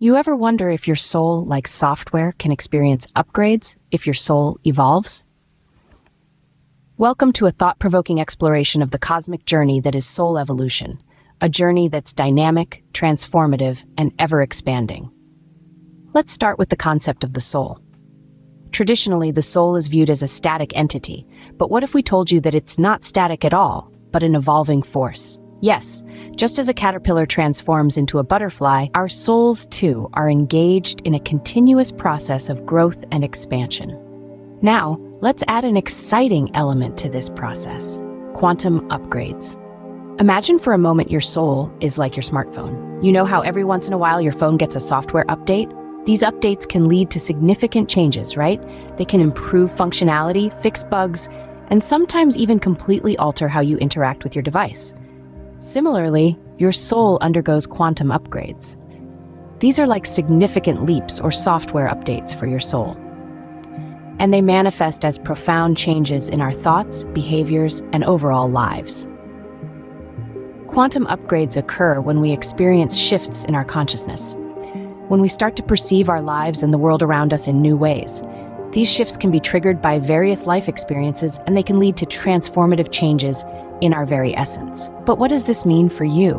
You ever wonder if your soul, like software, can experience upgrades if your soul evolves? Welcome to a thought-provoking exploration of the cosmic journey that is soul evolution, a journey that's dynamic, transformative, and ever-expanding. Let's start with the concept of the soul. Traditionally, the soul is viewed as a static entity, but what if we told you that it's not static at all, but an evolving force? Yes, just as a caterpillar transforms into a butterfly, our souls too are engaged in a continuous process of growth and expansion. Now, let's add an exciting element to this process: quantum upgrades. Imagine for a moment your soul is like your smartphone. You know how every once in a while your phone gets a software update? These updates can lead to significant changes, right? They can improve functionality, fix bugs, and sometimes even completely alter how you interact with your device. Similarly, your soul undergoes quantum upgrades. These are like significant leaps or software updates for your soul. And they manifest as profound changes in our thoughts, behaviors, and overall lives. Quantum upgrades occur when we experience shifts in our consciousness, when we start to perceive our lives and the world around us in new ways. These shifts can be triggered by various life experiences, and they can lead to transformative changes in our very essence. But what does this mean for you?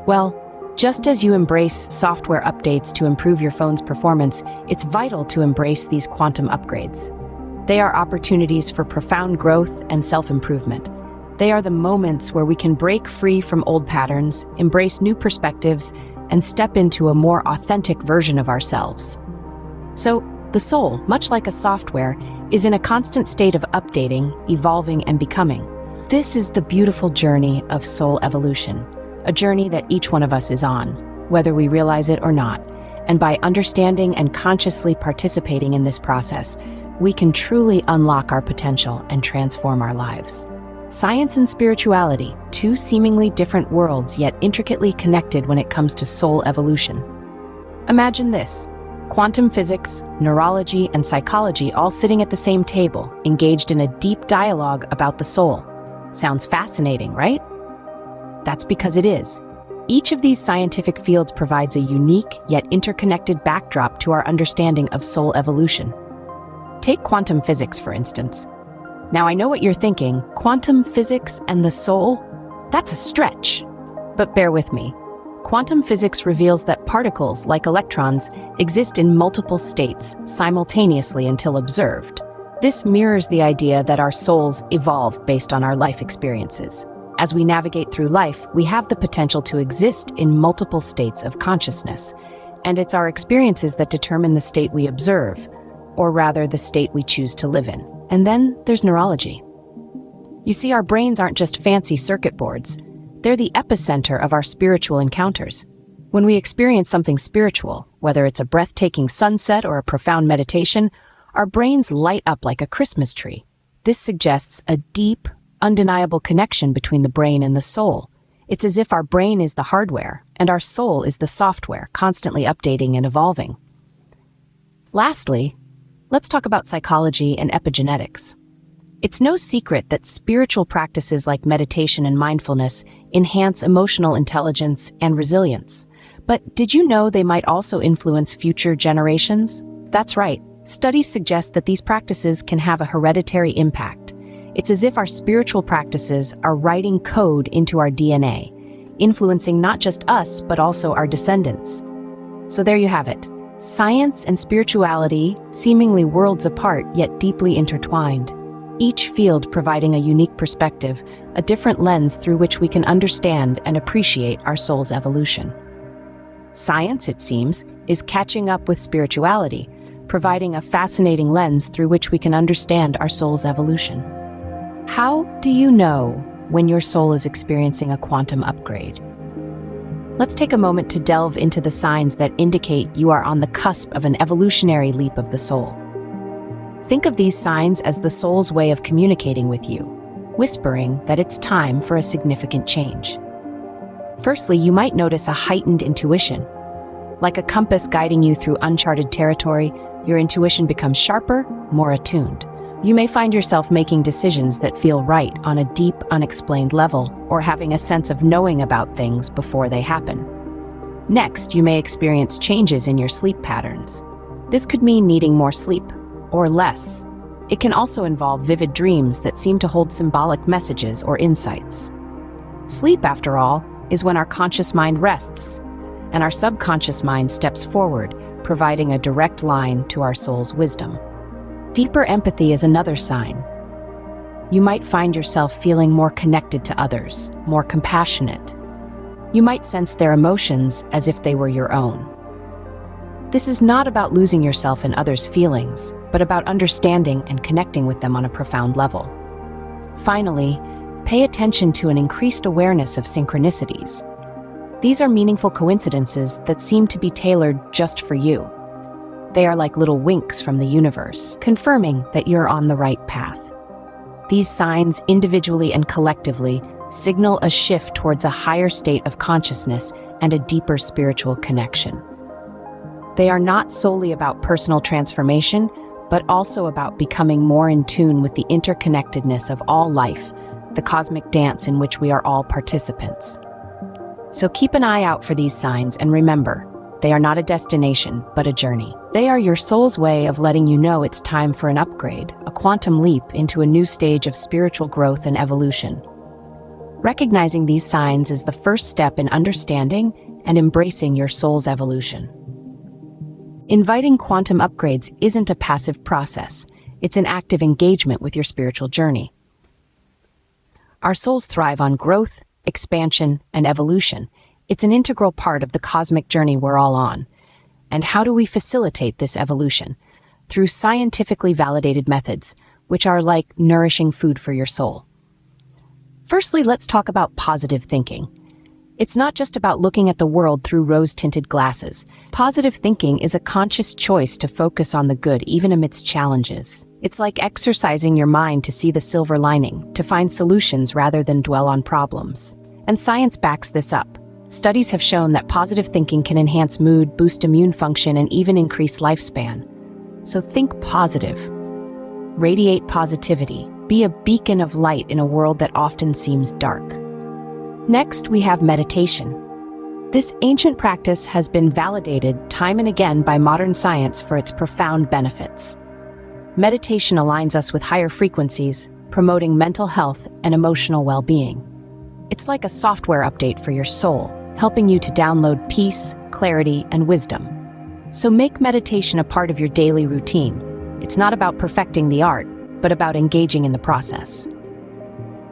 Well, just as you embrace software updates to improve your phone's performance, it's vital to embrace these quantum upgrades. They are opportunities for profound growth and self-improvement. They are the moments where we can break free from old patterns, embrace new perspectives, and step into a more authentic version of ourselves. So, the soul, much like a software, is in a constant state of updating, evolving, and becoming. This is the beautiful journey of soul evolution, a journey that each one of us is on, whether we realize it or not. And by understanding and consciously participating in this process, we can truly unlock our potential and transform our lives. Science and spirituality, two seemingly different worlds yet intricately connected when it comes to soul evolution. Imagine this: quantum physics, neurology, and psychology all sitting at the same table, engaged in a deep dialogue about the soul. Sounds fascinating, right? That's because it is. Each of these scientific fields provides a unique yet interconnected backdrop to our understanding of soul evolution. Take quantum physics, for instance. Now, I know what you're thinking: quantum physics and the soul? That's a stretch. But bear with me. Quantum physics reveals that particles, like electrons, exist in multiple states simultaneously until observed. This mirrors the idea that our souls evolve based on our life experiences. As we navigate through life, we have the potential to exist in multiple states of consciousness, and it's our experiences that determine the state we observe, or rather the state we choose to live in. And then there's neurology. You see, our brains aren't just fancy circuit boards. They're the epicenter of our spiritual encounters. When we experience something spiritual, whether it's a breathtaking sunset or a profound meditation, our brains light up like a Christmas tree. This suggests a deep, undeniable connection between the brain and the soul. It's as if our brain is the hardware and our soul is the software, constantly updating and evolving. Lastly, let's talk about psychology and epigenetics. It's no secret that spiritual practices like meditation and mindfulness enhance emotional intelligence and resilience. But did you know they might also influence future generations? That's right. Studies suggest that these practices can have a hereditary impact. It's as if our spiritual practices are writing code into our DNA, influencing not just us, but also our descendants. So there you have it. Science and spirituality, seemingly worlds apart yet deeply intertwined. Each field providing a unique perspective, a different lens through which we can understand and appreciate our soul's evolution. Science, it seems, is catching up with spirituality, providing a fascinating lens through which we can understand our soul's evolution. How do you know when your soul is experiencing a quantum upgrade? Let's take a moment to delve into the signs that indicate you are on the cusp of an evolutionary leap of the soul. Think of these signs as the soul's way of communicating with you, whispering that it's time for a significant change. Firstly, you might notice a heightened intuition. Like a compass guiding you through uncharted territory, your intuition becomes sharper, more attuned. You may find yourself making decisions that feel right on a deep, unexplained level, or having a sense of knowing about things before they happen. Next, you may experience changes in your sleep patterns. This could mean needing more sleep or less. It can also involve vivid dreams that seem to hold symbolic messages or insights. Sleep, after all, is when our conscious mind rests, and our subconscious mind steps forward, providing a direct line to our soul's wisdom. Deeper empathy is another sign. You might find yourself feeling more connected to others, more compassionate. You might sense their emotions as if they were your own. This is not about losing yourself in others' feelings, but about understanding and connecting with them on a profound level. Finally, pay attention to an increased awareness of synchronicities. These are meaningful coincidences that seem to be tailored just for you. They are like little winks from the universe, confirming that you're on the right path. These signs, individually and collectively, signal a shift towards a higher state of consciousness and a deeper spiritual connection. They are not solely about personal transformation, but also about becoming more in tune with the interconnectedness of all life, the cosmic dance in which we are all participants. So keep an eye out for these signs and remember, they are not a destination, but a journey. They are your soul's way of letting you know it's time for an upgrade, a quantum leap into a new stage of spiritual growth and evolution. Recognizing these signs is the first step in understanding and embracing your soul's evolution. Inviting quantum upgrades isn't a passive process, it's an active engagement with your spiritual journey. Our souls thrive on growth, expansion, and evolution. It's an integral part of the cosmic journey we're all on. And how do we facilitate this evolution? Through scientifically validated methods, which are like nourishing food for your soul. Firstly, let's talk about positive thinking. It's not just about looking at the world through rose-tinted glasses. Positive thinking is a conscious choice to focus on the good even amidst challenges. It's like exercising your mind to see the silver lining, to find solutions rather than dwell on problems. And science backs this up. Studies have shown that positive thinking can enhance mood, boost immune function, and even increase lifespan. So think positive. Radiate positivity. Be a beacon of light in a world that often seems dark. Next, we have meditation. This ancient practice has been validated time and again by modern science for its profound benefits. Meditation aligns us with higher frequencies, promoting mental health and emotional well-being. It's like a software update for your soul, helping you to download peace, clarity, and wisdom. So make meditation a part of your daily routine. It's not about perfecting the art, but about engaging in the process.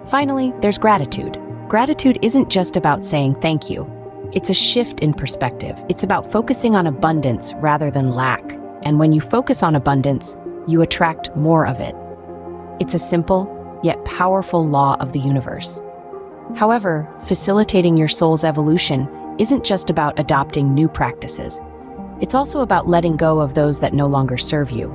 Finally, there's gratitude. Gratitude isn't just about saying thank you. It's a shift in perspective. It's about focusing on abundance rather than lack. And when you focus on abundance, you attract more of it. It's a simple, yet powerful law of the universe. However, facilitating your soul's evolution isn't just about adopting new practices. It's also about letting go of those that no longer serve you.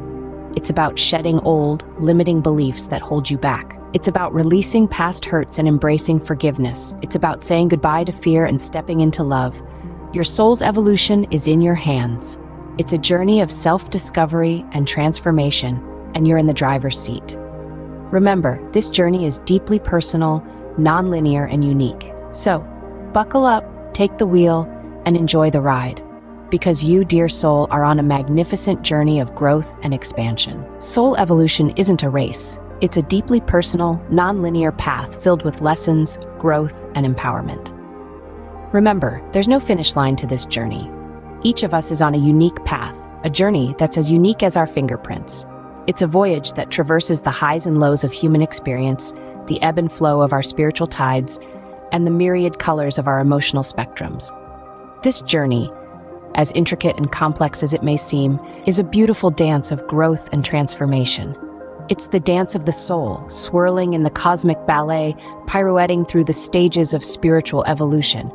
It's about shedding old, limiting beliefs that hold you back. It's about releasing past hurts and embracing forgiveness. It's about saying goodbye to fear and stepping into love. Your soul's evolution is in your hands. It's a journey of self-discovery and transformation, and you're in the driver's seat. Remember, this journey is deeply personal, non-linear, and unique. So, buckle up, take the wheel, and enjoy the ride. Because you, dear soul, are on a magnificent journey of growth and expansion. Soul evolution isn't a race. It's a deeply personal, non-linear path filled with lessons, growth, and empowerment. Remember, there's no finish line to this journey. Each of us is on a unique path, a journey that's as unique as our fingerprints. It's a voyage that traverses the highs and lows of human experience, the ebb and flow of our spiritual tides, and the myriad colors of our emotional spectrums. This journey, as intricate and complex as it may seem, is a beautiful dance of growth and transformation. It's the dance of the soul, swirling in the cosmic ballet, pirouetting through the stages of spiritual evolution.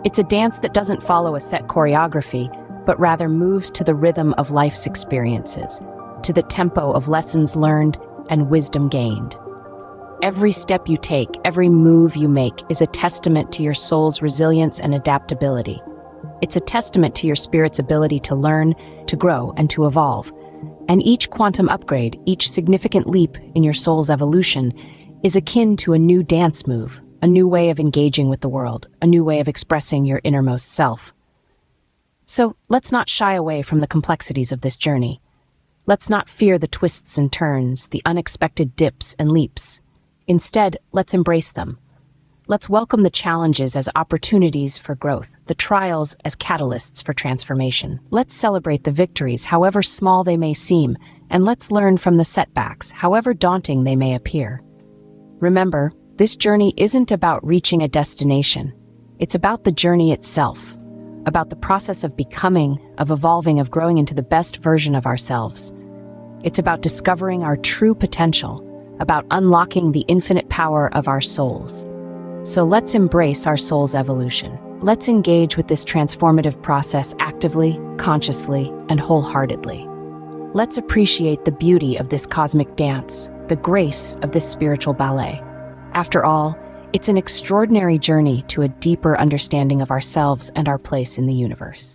It's a dance that doesn't follow a set choreography, but rather moves to the rhythm of life's experiences, to the tempo of lessons learned and wisdom gained. Every step you take, every move you make is a testament to your soul's resilience and adaptability. It's a testament to your spirit's ability to learn, to grow, and to evolve. And each quantum upgrade, each significant leap in your soul's evolution, is akin to a new dance move, a new way of engaging with the world, a new way of expressing your innermost self. So let's not shy away from the complexities of this journey. Let's not fear the twists and turns, the unexpected dips and leaps. Instead, let's embrace them. Let's welcome the challenges as opportunities for growth, the trials as catalysts for transformation. Let's celebrate the victories, however small they may seem, and let's learn from the setbacks, however daunting they may appear. Remember, this journey isn't about reaching a destination. It's about the journey itself, about the process of becoming, of evolving, of growing into the best version of ourselves. It's about discovering our true potential, about unlocking the infinite power of our souls. So let's embrace our soul's evolution. Let's engage with this transformative process actively, consciously, and wholeheartedly. Let's appreciate the beauty of this cosmic dance, the grace of this spiritual ballet. After all, it's an extraordinary journey to a deeper understanding of ourselves and our place in the universe.